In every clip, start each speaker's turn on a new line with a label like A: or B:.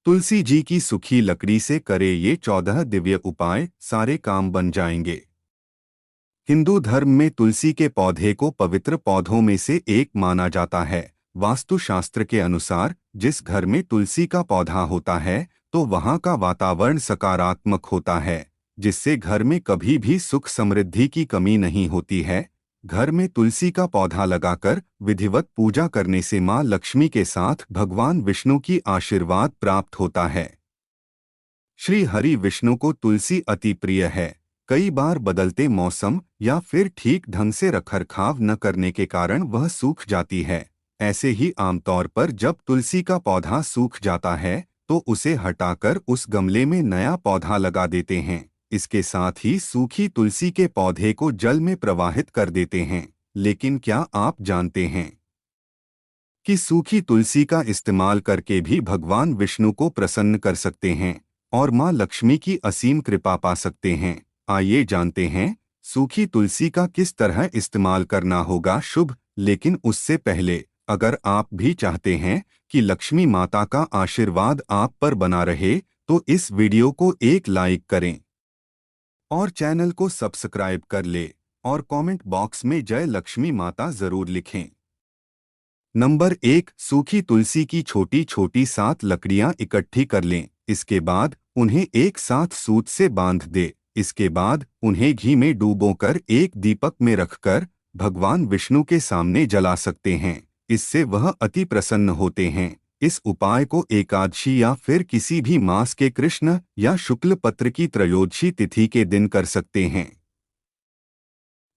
A: तुलसी जी की सूखी लकड़ी से करे ये 14 दिव्य उपाय, सारे काम बन जाएंगे। हिंदू धर्म में तुलसी के पौधे को पवित्र पौधों में से एक माना जाता है। वास्तुशास्त्र के अनुसार जिस घर में तुलसी का पौधा होता है तो वहाँ का वातावरण सकारात्मक होता है, जिससे घर में कभी भी सुख समृद्धि की कमी नहीं होती है। घर में तुलसी का पौधा लगाकर विधिवत पूजा करने से माँ लक्ष्मी के साथ भगवान विष्णु की आशीर्वाद प्राप्त होता है। श्री हरि विष्णु को तुलसी अति प्रिय है। कई बार बदलते मौसम या फिर ठीक ढंग से रखरखाव न करने के कारण वह सूख जाती है। ऐसे ही आमतौर पर जब तुलसी का पौधा सूख जाता है तो उसे हटाकर उस गमले में नया पौधा लगा देते हैं। इसके साथ ही सूखी तुलसी के पौधे को जल में प्रवाहित कर देते हैं। लेकिन क्या आप जानते हैं कि सूखी तुलसी का इस्तेमाल करके भी भगवान विष्णु को प्रसन्न कर सकते हैं और माँ लक्ष्मी की असीम कृपा पा सकते हैं? आइए जानते हैं सूखी तुलसी का किस तरह इस्तेमाल करना होगा शुभ। लेकिन उससे पहले अगर आप भी चाहते हैं कि लक्ष्मी माता का आशीर्वाद आप पर बना रहे तो इस वीडियो को एक लाइक करें और चैनल को सब्सक्राइब कर ले और कमेंट बॉक्स में जय लक्ष्मी माता जरूर लिखें। नंबर 1, सूखी तुलसी की छोटी छोटी 7 लकड़ियां इकट्ठी कर लें। इसके बाद उन्हें एक साथ सूत से बांध दे। इसके बाद उन्हें घी में डुबोकर एक दीपक में रखकर भगवान विष्णु के सामने जला सकते हैं। इससे वह अति प्रसन्न होते हैं। इस उपाय को एकादशी या फिर किसी भी मास के कृष्ण या शुक्ल पत्र की त्रयोदशी तिथि के दिन कर सकते हैं।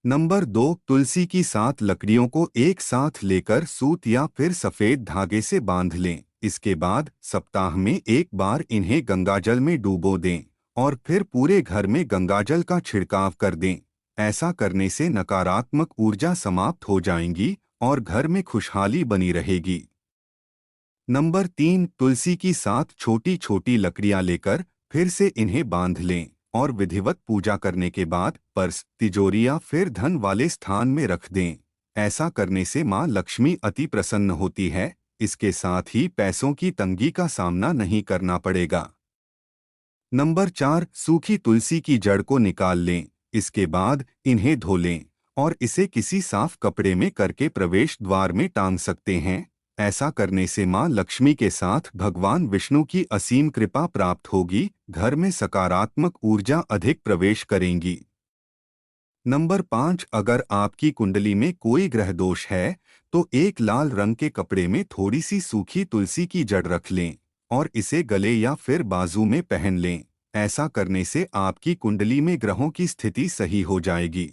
A: नंबर 2, तुलसी की 7 लकड़ियों को एक साथ लेकर सूत या फिर सफेद धागे से बांध लें। इसके बाद सप्ताह में एक बार इन्हें गंगाजल में डुबो दें और फिर पूरे घर में गंगाजल का छिड़काव कर दें। ऐसा करने से नकारात्मक ऊर्जा समाप्त हो जाएंगी और घर में खुशहाली बनी रहेगी। नंबर 3, तुलसी की 7 छोटी छोटी लकड़ियां लेकर फिर से इन्हें बांध लें और विधिवत पूजा करने के बाद पर्स, तिजोरी या फिर धन वाले स्थान में रख दें। ऐसा करने से माँ लक्ष्मी अति प्रसन्न होती है। इसके साथ ही पैसों की तंगी का सामना नहीं करना पड़ेगा। नंबर 4, सूखी तुलसी की जड़ को निकाल लें। इसके बाद इन्हें धो लें और इसे किसी साफ कपड़े में करके प्रवेश द्वार में टांग सकते हैं। ऐसा करने से माँ लक्ष्मी के साथ भगवान विष्णु की असीम कृपा प्राप्त होगी। घर में सकारात्मक ऊर्जा अधिक प्रवेश करेंगी। नंबर 5, अगर आपकी कुंडली में कोई ग्रह दोष है तो एक लाल रंग के कपड़े में थोड़ी सी सूखी तुलसी की जड़ रख लें और इसे गले या फिर बाजू में पहन लें। ऐसा करने से आपकी कुंडली में ग्रहों की स्थिति सही हो जाएगी।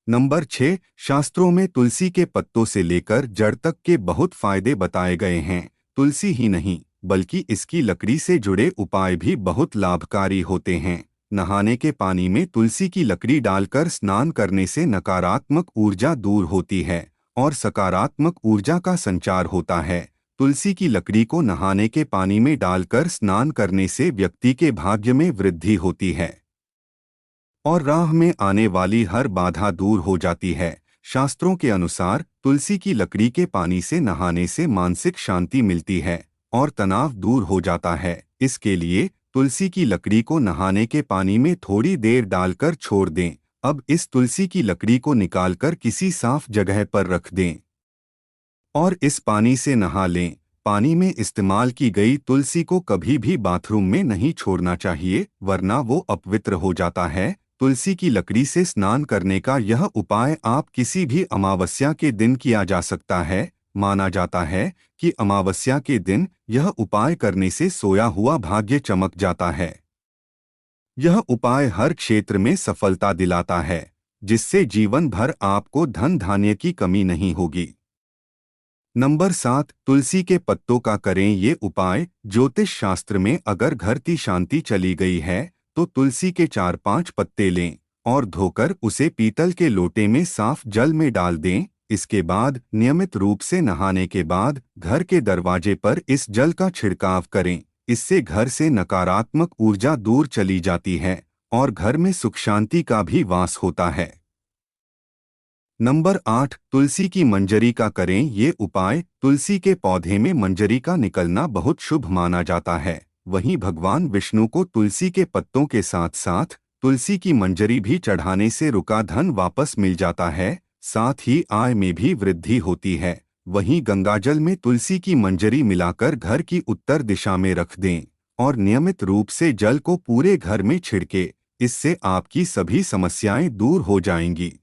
A: नंबर 6, शास्त्रों में तुलसी के पत्तों से लेकर जड़ तक के बहुत फायदे बताए गए हैं। तुलसी ही नहीं बल्कि इसकी लकड़ी से जुड़े उपाय भी बहुत लाभकारी होते हैं। नहाने के पानी में तुलसी की लकड़ी डालकर स्नान करने से नकारात्मक ऊर्जा दूर होती है और सकारात्मक ऊर्जा का संचार होता है। तुलसी की लकड़ी को नहाने के पानी में डालकर स्नान करने से व्यक्ति के भाग्य में वृद्धि होती है और राह में आने वाली हर बाधा दूर हो जाती है। शास्त्रों के अनुसार तुलसी की लकड़ी के पानी से नहाने से मानसिक शांति मिलती है और तनाव दूर हो जाता है। इसके लिए तुलसी की लकड़ी को नहाने के पानी में थोड़ी देर डालकर छोड़ दें। अब इस तुलसी की लकड़ी को निकालकर किसी साफ जगह पर रख दें और इस पानी से नहा लें। पानी में इस्तेमाल की गई तुलसी को कभी भी बाथरूम में नहीं छोड़ना चाहिए, वरना वो अपवित्र हो जाता है। तुलसी की लकड़ी से स्नान करने का यह उपाय आप किसी भी अमावस्या के दिन किया जा सकता है। माना जाता है कि अमावस्या के दिन यह उपाय करने से सोया हुआ भाग्य चमक जाता है। यह उपाय हर क्षेत्र में सफलता दिलाता है, जिससे जीवन भर आपको धन धान्य की कमी नहीं होगी। नंबर 7, तुलसी के पत्तों का करें ये उपाय। ज्योतिष शास्त्र में अगर घर की शांति चली गई है तो तुलसी के 4-5 पत्ते लें और धोकर उसे पीतल के लोटे में साफ जल में डाल दें। इसके बाद नियमित रूप से नहाने के बाद घर के दरवाजे पर इस जल का छिड़काव करें। इससे घर से नकारात्मक ऊर्जा दूर चली जाती है और घर में सुख शांति का भी वास होता है। नंबर 8, तुलसी की मंजरी का करें ये उपाय। तुलसी के पौधे में मंजरी का निकलना बहुत शुभ माना जाता है। वहीं भगवान विष्णु को तुलसी के पत्तों के साथ साथ तुलसी की मंजरी भी चढ़ाने से रुका धन वापस मिल जाता है, साथ ही आय में भी वृद्धि होती है। वहीं गंगाजल में तुलसी की मंजरी मिलाकर घर की उत्तर दिशा में रख दें और नियमित रूप से जल को पूरे घर में छिड़के। इससे आपकी सभी समस्याएं दूर हो जाएंगी।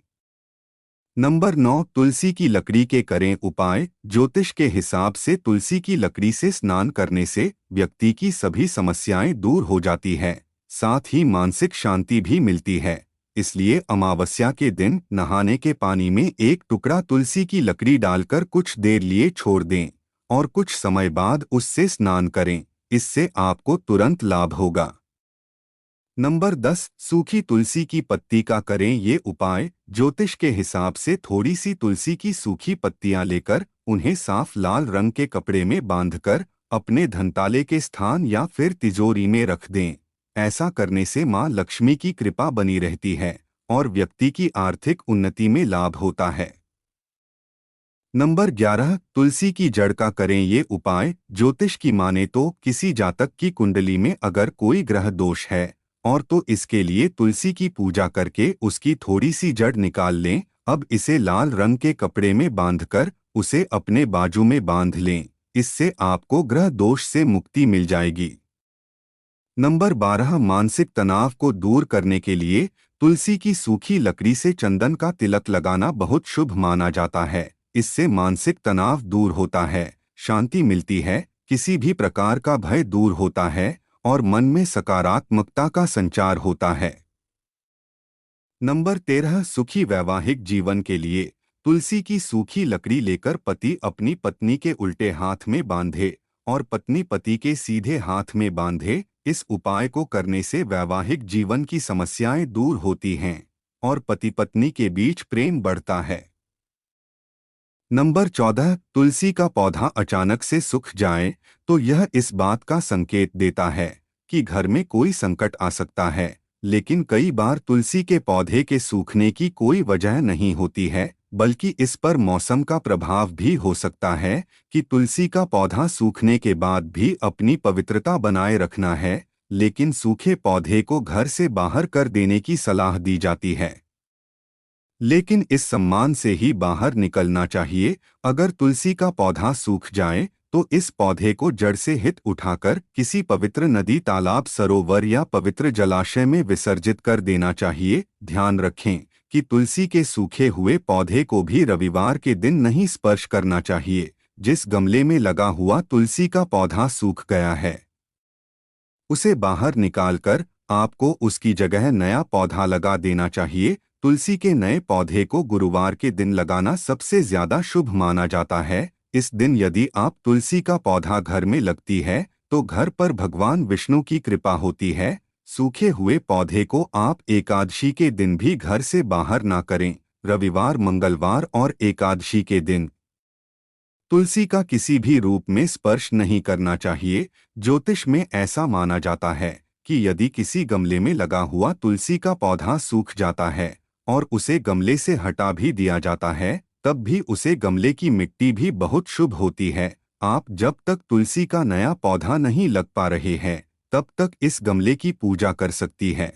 A: नंबर 9, तुलसी की लकड़ी के करें उपाय। ज्योतिष के हिसाब से तुलसी की लकड़ी से स्नान करने से व्यक्ति की सभी समस्याएं दूर हो जाती है, साथ ही मानसिक शांति भी मिलती है। इसलिए अमावस्या के दिन नहाने के पानी में एक टुकड़ा तुलसी की लकड़ी डालकर कुछ देर लिए छोड़ दें और कुछ समय बाद उससे स्नान करें। इससे आपको तुरंत लाभ होगा। नंबर 10, सूखी तुलसी की पत्ती का करें ये उपाय। ज्योतिष के हिसाब से थोड़ी सी तुलसी की सूखी पत्तियां लेकर उन्हें साफ लाल रंग के कपड़े में बांधकर अपने धनताले के स्थान या फिर तिजोरी में रख दें। ऐसा करने से मां लक्ष्मी की कृपा बनी रहती है और व्यक्ति की आर्थिक उन्नति में लाभ होता है। नंबर 11, तुलसी की जड़ का करें ये उपाय। ज्योतिष की माने तो किसी जातक की कुंडली में अगर कोई ग्रह दोष है और तो इसके लिए तुलसी की पूजा करके उसकी थोड़ी सी जड़ निकाल लें। अब इसे लाल रंग के कपड़े में बांधकर उसे अपने बाजू में बांध लें। इससे आपको ग्रह दोष से मुक्ति मिल जाएगी। नंबर 12, मानसिक तनाव को दूर करने के लिए तुलसी की सूखी लकड़ी से चंदन का तिलक लगाना बहुत शुभ माना जाता है। इससे मानसिक तनाव दूर होता है, शांति मिलती है, किसी भी प्रकार का भय दूर होता है और मन में सकारात्मकता का संचार होता है। नंबर 13, सुखी वैवाहिक जीवन के लिए तुलसी की सूखी लकड़ी लेकर पति अपनी पत्नी के उल्टे हाथ में बांधे और पत्नी पति के सीधे हाथ में बांधे। इस उपाय को करने से वैवाहिक जीवन की समस्याएं दूर होती हैं और पति पत्नी के बीच प्रेम बढ़ता है। नंबर 14, तुलसी का पौधा अचानक से सूख जाए तो यह इस बात का संकेत देता है कि घर में कोई संकट आ सकता है। लेकिन कई बार तुलसी के पौधे के सूखने की कोई वजह नहीं होती है, बल्कि इस पर मौसम का प्रभाव भी हो सकता है कि तुलसी का पौधा सूखने के बाद भी अपनी पवित्रता बनाए रखना है, लेकिन सूखे पौधे को घर से बाहर कर देने की सलाह दी जाती है। लेकिन इस सम्मान से ही बाहर निकलना चाहिए। अगर तुलसी का पौधा सूख जाए तो इस पौधे को जड़ से हित उठाकर किसी पवित्र नदी, तालाब, सरोवर या पवित्र जलाशय में विसर्जित कर देना चाहिए। ध्यान रखें कि तुलसी के सूखे हुए पौधे को भी रविवार के दिन नहीं स्पर्श करना चाहिए। जिस गमले में लगा हुआ तुलसी का पौधा सूख गया है उसे बाहर निकालकर आपको उसकी जगह नया पौधा लगा देना चाहिए। तुलसी के नए पौधे को गुरुवार के दिन लगाना सबसे ज्यादा शुभ माना जाता है। इस दिन यदि आप तुलसी का पौधा घर में लगती है तो घर पर भगवान विष्णु की कृपा होती है। सूखे हुए पौधे को आप एकादशी के दिन भी घर से बाहर ना करें। रविवार, मंगलवार और एकादशी के दिन तुलसी का किसी भी रूप में स्पर्श नहीं करना चाहिए। ज्योतिष में ऐसा माना जाता है कि यदि किसी गमले में लगा हुआ तुलसी का पौधा सूख जाता है और उसे गमले से हटा भी दिया जाता है, तब भी उसे गमले की मिट्टी भी बहुत शुभ होती है। आप जब तक तुलसी का नया पौधा नहीं लग पा रहे हैं, तब तक इस गमले की पूजा कर सकती है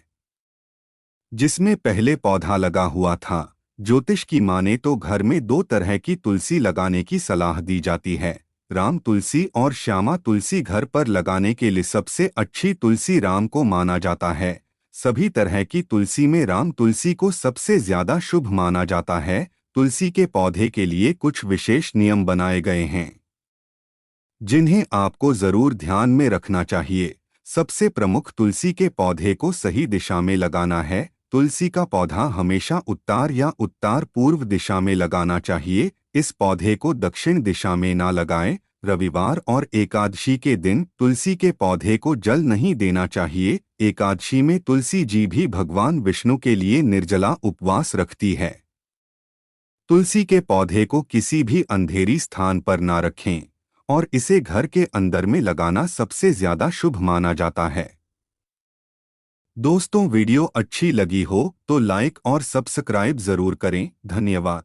A: जिसमें पहले पौधा लगा हुआ था। ज्योतिष की माने तो घर में दो तरह की तुलसी लगाने की सलाह दी जाती है, राम तुलसी और श्यामा तुलसी। घर पर लगाने के लिए सबसे अच्छी तुलसी राम को माना जाता है। सभी तरह की तुलसी में राम तुलसी को सबसे ज्यादा शुभ माना जाता है। तुलसी के पौधे के लिए कुछ विशेष नियम बनाए गए हैं जिन्हें आपको जरूर ध्यान में रखना चाहिए। सबसे प्रमुख, तुलसी के पौधे को सही दिशा में लगाना है। तुलसी का पौधा हमेशा उत्तर या उत्तर पूर्व दिशा में लगाना चाहिए। इस पौधे को दक्षिण दिशा में ना लगाएं। रविवार और एकादशी के दिन तुलसी के पौधे को जल नहीं देना चाहिए। एकादशी में तुलसी जी भी भगवान विष्णु के लिए निर्जला उपवास रखती है। तुलसी के पौधे को किसी भी अंधेरी स्थान पर ना रखें और इसे घर के अंदर में लगाना सबसे ज्यादा शुभ माना जाता है। दोस्तों वीडियो अच्छी लगी हो तो लाइक और सब्सक्राइब जरूर करें। धन्यवाद।